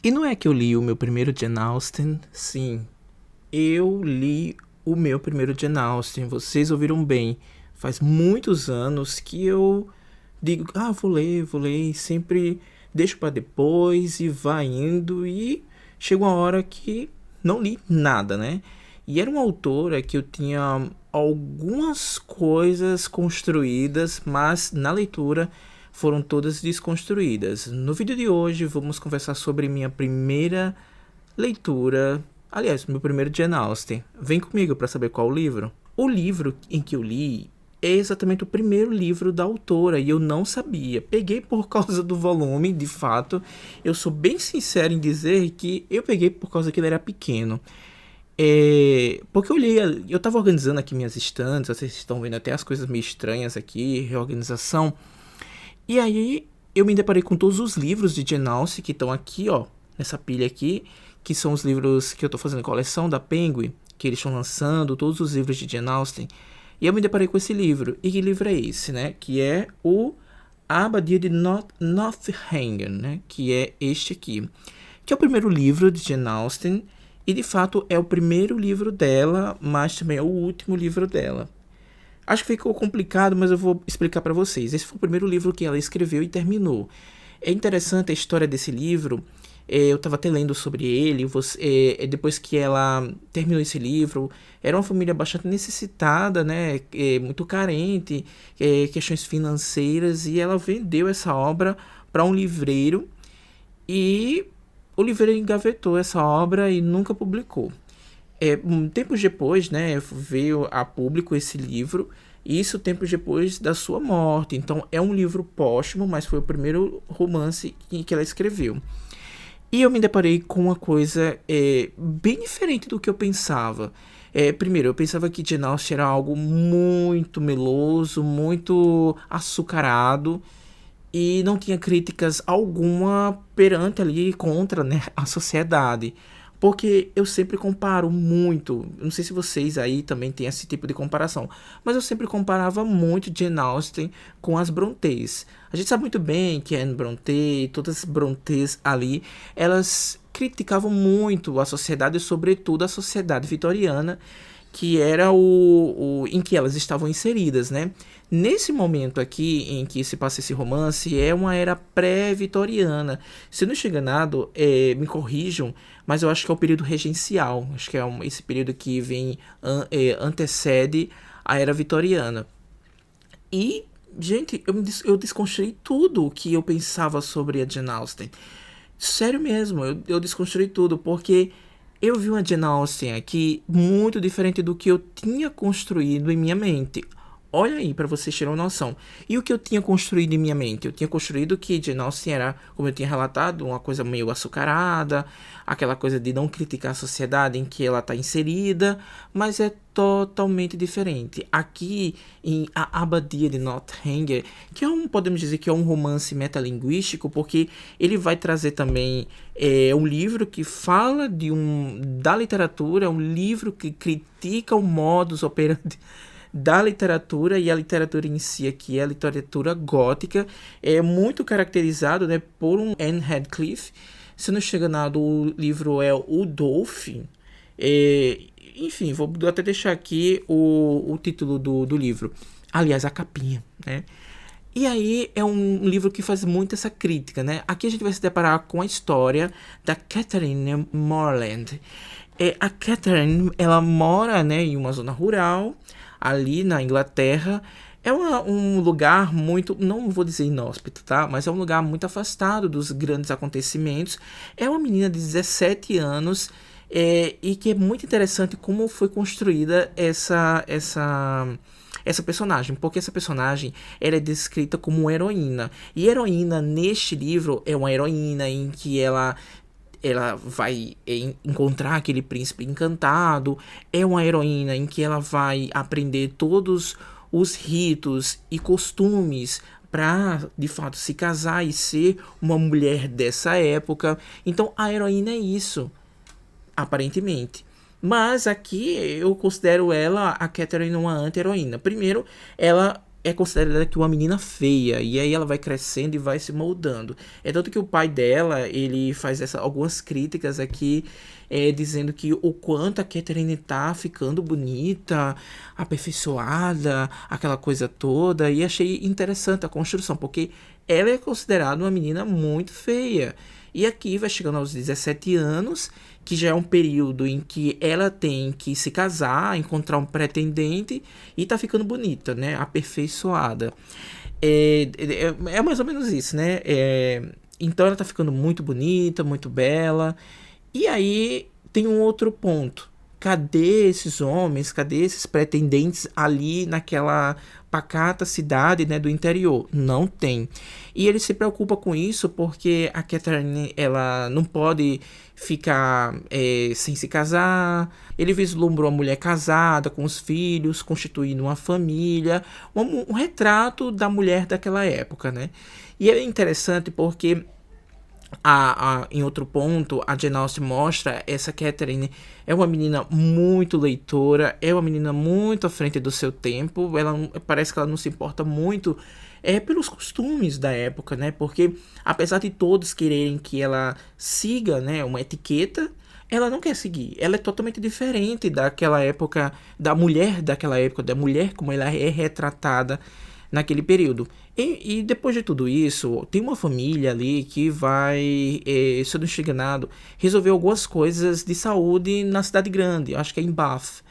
E não é que eu li o meu primeiro Jane Austen? Sim, eu li o meu primeiro Jane Austen. Vocês ouviram bem. Faz muitos anos que eu digo, vou ler, e sempre deixo para depois e vai indo e chega uma hora que não li nada, né? E era uma autora que eu tinha algumas coisas construídas, mas na leitura foram todas desconstruídas. No vídeo de hoje vamos conversar sobre minha primeira leitura, aliás, meu primeiro Jane Austen. Vem comigo para saber qual o livro. O livro em que eu li é exatamente o primeiro livro da autora e eu não sabia. Peguei por causa do volume, de fato. Eu sou bem sincero em dizer que eu peguei por causa que ele era pequeno. Porque eu tava organizando aqui minhas estantes, vocês estão vendo até as coisas meio estranhas aqui, reorganização. E aí eu me deparei com todos os livros de Jane Austen que estão aqui, ó, nessa pilha aqui, que são os livros que eu tô fazendo coleção da Penguin, que eles estão lançando, todos os livros de Jane Austen. E eu me deparei com esse livro. E que livro é esse, né? Que é o A Abadia de Northanger, né? Que é este aqui. Que é o primeiro livro de Jane Austen. E de fato é o primeiro livro dela, mas também é o último livro dela. Acho que ficou complicado, mas eu vou explicar para vocês. Esse foi o primeiro livro que ela escreveu e terminou. É interessante a história desse livro. Eu estava até lendo sobre ele. Depois que ela terminou esse livro, era uma família bastante necessitada, né? Muito carente, questões financeiras, e ela vendeu essa obra para um livreiro e o livreiro engavetou essa obra e nunca publicou. Tempos depois, né, veio a público esse livro, isso tempos depois da sua morte. Então é um livro póstumo, mas foi o primeiro romance que ela escreveu. E eu me deparei com uma coisa bem diferente do que eu pensava. Primeiro, eu pensava que Jane Austen era algo muito meloso, muito açucarado, e não tinha críticas alguma perante ali contra, né, a sociedade. Porque eu sempre comparo muito, não sei se vocês aí também têm esse tipo de comparação, mas eu sempre comparava muito Jane Austen com as Brontës. A gente sabe muito bem que Anne Brontë, todas as Brontës ali, elas criticavam muito a sociedade, sobretudo a sociedade vitoriana, que era em que elas estavam inseridas, né? Nesse momento aqui em que se passa esse romance, é uma era pré-vitoriana. Se eu não estou enganado, me corrijam, mas eu acho que é o período regencial. Acho que é esse período que antecede a era vitoriana. E, gente, eu desconstruí tudo o que eu pensava sobre a Jane Austen. Sério mesmo, eu desconstruí tudo, porque eu vi uma Jane Austen aqui muito diferente do que eu tinha construído em minha mente. Olha aí, para vocês terem uma noção. E o que eu tinha construído em minha mente? Eu tinha construído que Jane Austen era, como eu tinha relatado, uma coisa meio açucarada, aquela coisa de não criticar a sociedade em que ela está inserida, mas é totalmente diferente. Aqui em A Abadia de Northanger, que podemos dizer que é um romance metalinguístico, porque ele vai trazer também um livro que fala da literatura, um livro que critica o modus operandi da literatura, e a literatura em si aqui é a literatura gótica, é muito caracterizado, né, por um Anne Radcliffe. Se não chega nada, o livro é o Dolphin. É, enfim, vou até deixar aqui o título do livro. Aliás, a capinha, né? E aí é um livro que faz muito essa crítica, né? Aqui a gente vai se deparar com a história da Catherine Morland. A Catherine, ela mora, né, em uma zona rural, ali na Inglaterra. É um lugar muito, não vou dizer inóspito, tá? Mas é um lugar muito afastado dos grandes acontecimentos. É uma menina de 17 anos, e que é muito interessante como foi construída essa personagem, porque essa personagem ela é descrita como uma heroína. E heroína neste livro é uma heroína em que ela vai encontrar aquele príncipe encantado, é uma heroína em que ela vai aprender todos os ritos e costumes para de fato se casar e ser uma mulher dessa época. Então a heroína é isso, aparentemente. Mas aqui eu considero ela, a Catherine, uma anti-heroína. Primeiro, ela é considerada que uma menina feia, e aí ela vai crescendo e vai se moldando. É tanto que o pai dela, ele faz algumas críticas aqui, dizendo que o quanto a Catherine tá ficando bonita, aperfeiçoada, aquela coisa toda, e achei interessante a construção, porque ela é considerada uma menina muito feia. E aqui vai chegando aos 17 anos, que já é um período em que ela tem que se casar, encontrar um pretendente e tá ficando bonita, né? Aperfeiçoada. É mais ou menos isso, né? Então ela tá ficando muito bonita, muito bela. E aí tem um outro ponto. Cadê esses homens? Cadê esses pretendentes ali naquela pacata cidade, né, do interior? Não tem. E ele se preocupa com isso porque a Catherine, ela não pode ficar sem se casar. Ele vislumbra uma mulher casada com os filhos, constituindo uma família, um retrato da mulher daquela época, né? E é interessante porque em outro ponto, a Jane Austen mostra essa Catherine é uma menina muito leitora, é uma menina muito à frente do seu tempo. Ela parece que ela não se importa muito pelos costumes da época, né? Porque apesar de todos quererem que ela siga, né, uma etiqueta, ela não quer seguir. Ela é totalmente diferente daquela época, da mulher como ela é retratada naquele período. E depois de tudo isso, tem uma família ali que vai, se eu não estou enganado, resolver algumas coisas de saúde na cidade grande, acho que é em Bath.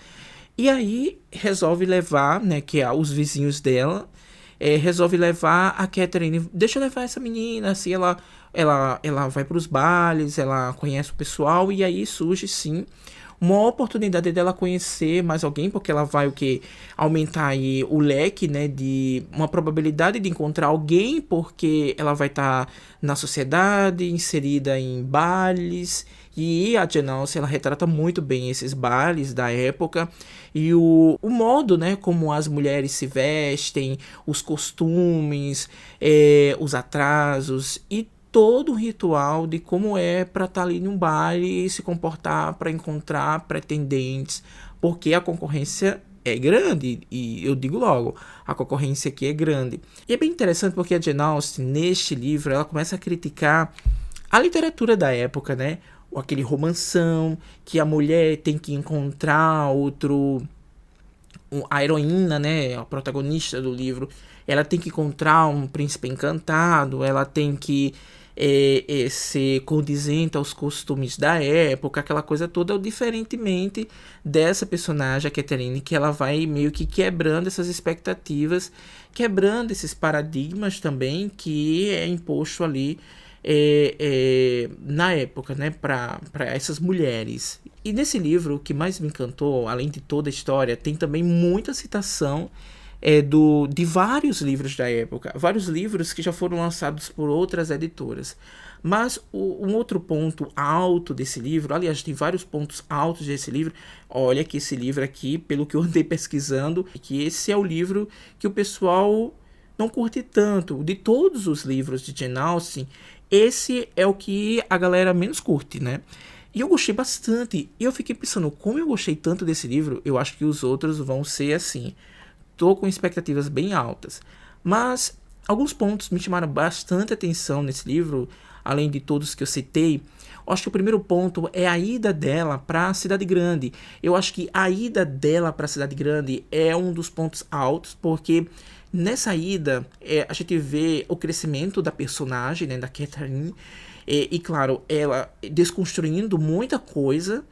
E aí resolve levar, né, que é os vizinhos dela, resolve levar a Catherine, deixa eu levar essa menina, assim, ela vai para os bailes, ela conhece o pessoal, e aí surge sim uma oportunidade dela conhecer mais alguém, porque ela vai o que aumentar aí o leque, né, de uma probabilidade de encontrar alguém, porque ela vai estar na sociedade, inserida em bailes, e a Jane Austen, ela retrata muito bem esses bailes da época e o modo, né, como as mulheres se vestem, os costumes, os atrasos e todo o ritual de como é para estar ali num baile e se comportar para encontrar pretendentes, porque a concorrência é grande, e eu digo logo, a concorrência aqui é grande. E é bem interessante porque a Jane Austen, neste livro, ela começa a criticar a literatura da época, né? Aquele romanção, que a mulher tem que encontrar outro... A heroína, né, a protagonista do livro, ela tem que encontrar um príncipe encantado, ela tem que ser condizente aos costumes da época, aquela coisa toda, diferentemente dessa personagem, a Catherine, que ela vai meio que quebrando essas expectativas, quebrando esses paradigmas também que é imposto ali na época, né, para essas mulheres. E nesse livro, o que mais me encantou, além de toda a história, tem também muita citação de vários livros da época, vários livros que já foram lançados por outras editoras. Mas um outro ponto alto desse livro, aliás, tem vários pontos altos desse livro. Olha que esse livro aqui, pelo que eu andei pesquisando, que esse é o livro que o pessoal não curte tanto. De todos os livros de Jane Austen, esse é o que a galera menos curte, né? E eu gostei bastante. E eu fiquei pensando, como eu gostei tanto desse livro, eu acho que os outros vão ser assim. Tô com expectativas bem altas. Mas alguns pontos me chamaram bastante atenção nesse livro, além de todos que eu citei. Eu acho que o primeiro ponto é a ida dela para a cidade grande. Eu acho que a ida dela para a cidade grande é um dos pontos altos, porque nessa ida a gente vê o crescimento da personagem, né, da Catherine, e claro, ela desconstruindo muita coisa.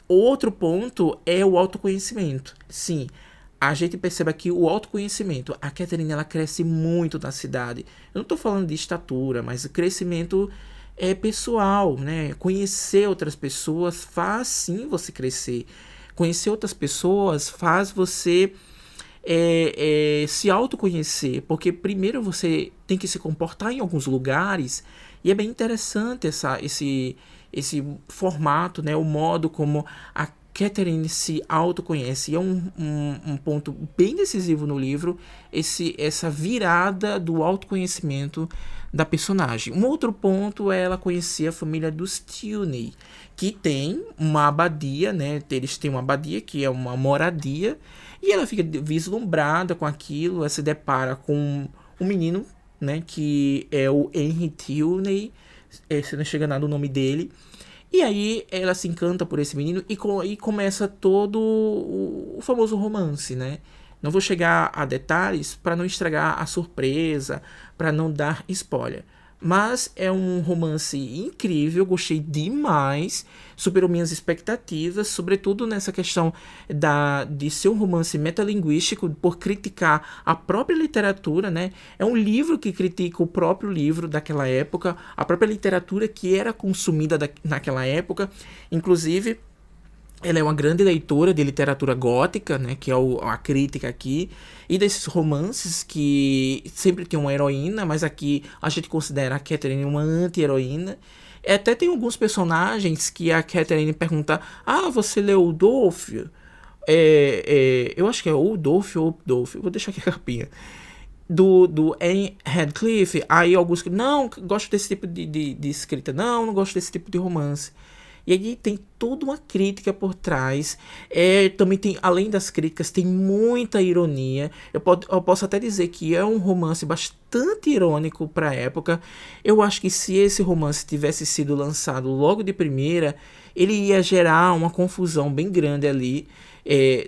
Outro ponto é o autoconhecimento. Sim, a gente percebe aqui o autoconhecimento. A Catherine, ela cresce muito na cidade. Eu não estou falando de estatura, mas o crescimento é pessoal, né? Conhecer outras pessoas faz sim você crescer. Conhecer outras pessoas faz você se autoconhecer, porque primeiro você tem que se comportar em alguns lugares, e é bem interessante esse formato, né? O modo como a Catherine se autoconhece. E é um ponto bem decisivo no livro, essa virada do autoconhecimento da personagem. Um outro ponto é ela conhecer a família dos Tilney, que tem uma abadia, né? Eles têm uma abadia que é uma moradia, e ela fica vislumbrada com aquilo. Ela se depara com um menino, né? Que é o Henry Tilney, se não chega nada o nome dele. E aí ela se encanta por esse menino e começa todo o famoso romance, né? Não vou chegar a detalhes para não estragar a surpresa, para não dar spoiler. Mas é um romance incrível, gostei demais, superou minhas expectativas, sobretudo nessa questão de ser um romance metalinguístico, por criticar a própria literatura, né? É um livro que critica o próprio livro daquela época, a própria literatura que era consumida naquela época. Inclusive, ela é uma grande leitora de literatura gótica, né, que é a crítica aqui, e desses romances que sempre tem uma heroína, mas aqui a gente considera a Catherine uma anti-heroína. Até tem alguns personagens que a Catherine pergunta: ah, você leu o Dolph? Eu acho que é o Dolph ou Dolph, vou deixar aqui a capinha. Do Anne Radcliffe. Aí alguns que não gosto desse tipo de escrita, não gosto desse tipo de romance. E aí tem toda uma crítica por trás. Também tem, além das críticas, tem muita ironia. Eu posso até dizer que é um romance bastante irônico para a época. Eu acho que se esse romance tivesse sido lançado logo de primeira, ele ia gerar uma confusão bem grande ali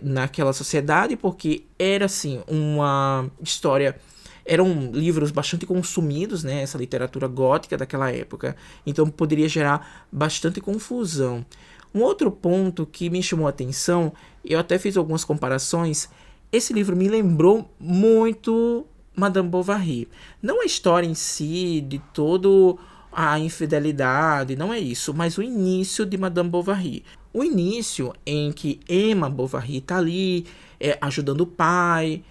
naquela sociedade, porque era assim uma história. Eram livros bastante consumidos, né, essa literatura gótica daquela época, então poderia gerar bastante confusão. Um outro ponto que me chamou a atenção, eu até fiz algumas comparações, esse livro me lembrou muito Madame Bovary. Não a história em si, de todo a infidelidade, não é isso, mas o início de Madame Bovary. O início em que Emma Bovary está ali, ajudando o pai,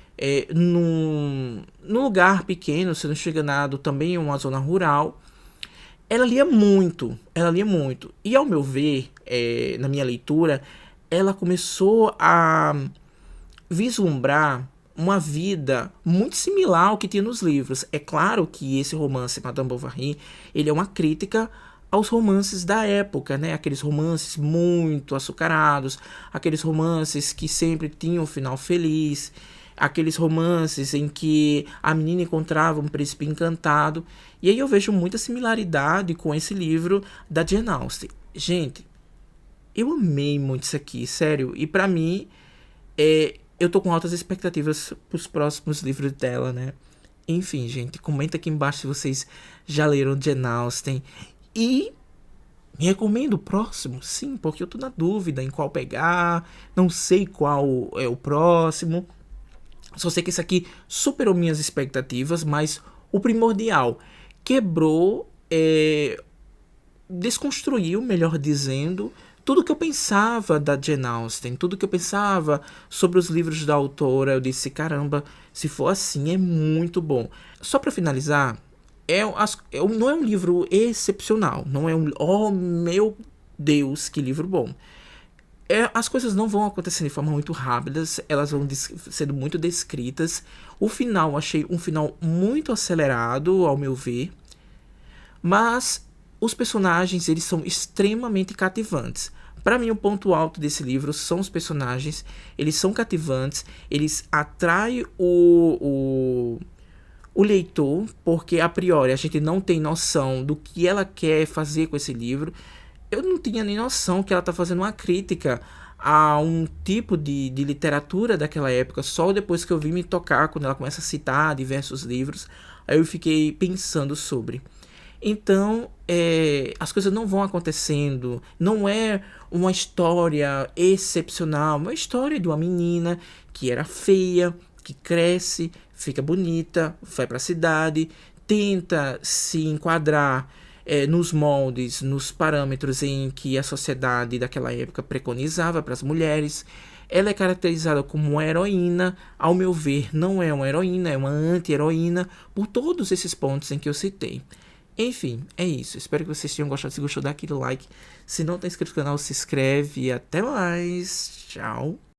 num lugar pequeno, se não estiver enganado, também em uma zona rural. Ela lia muito. E ao meu ver, na minha leitura, ela começou a vislumbrar uma vida muito similar ao que tinha nos livros. É claro que esse romance, Madame Bovary, ele é uma crítica aos romances da época, né? Aqueles romances muito açucarados, aqueles romances que sempre tinham um final feliz, aqueles romances em que a menina encontrava um príncipe encantado. E aí eu vejo muita similaridade com esse livro da Jane Austen. Gente, eu amei muito isso aqui, sério. E pra mim, eu tô com altas expectativas pros próximos livros dela, né? Enfim, gente, comenta aqui embaixo se vocês já leram Jane Austen. E me recomendo o próximo? Sim, porque eu tô na dúvida em qual pegar. Não sei qual é o próximo. Só sei que esse aqui superou minhas expectativas, mas o primordial quebrou, desconstruiu, melhor dizendo, tudo que eu pensava da Jane Austen, tudo que eu pensava sobre os livros da autora. Eu disse, caramba, se for assim é muito bom. Só para finalizar, não é um livro excepcional, não é oh meu Deus, que livro bom. As coisas não vão acontecendo de forma muito rápida, elas vão sendo muito descritas. O final, achei um final muito acelerado, ao meu ver. Mas os personagens, eles são extremamente cativantes. Para mim, o ponto alto desse livro são os personagens. Eles são cativantes, eles atraem o leitor, porque a priori a gente não tem noção do que ela quer fazer com esse livro. Eu não tinha nem noção que ela está fazendo uma crítica a um tipo de literatura daquela época, só depois que eu vi me tocar, quando ela começa a citar diversos livros, aí eu fiquei pensando sobre. Então, as coisas não vão acontecendo, não é uma história excepcional, uma história de uma menina que era feia, que cresce, fica bonita, vai para a cidade, tenta se enquadrar nos moldes, nos parâmetros em que a sociedade daquela época preconizava para as mulheres. Ela é caracterizada como uma heroína. Ao meu ver, não é uma heroína, é uma anti-heroína, por todos esses pontos em que eu citei. Enfim, é isso. Espero que vocês tenham gostado. Se gostou, dá aquele like. Se não tá inscrito no canal, se inscreve. E até mais. Tchau.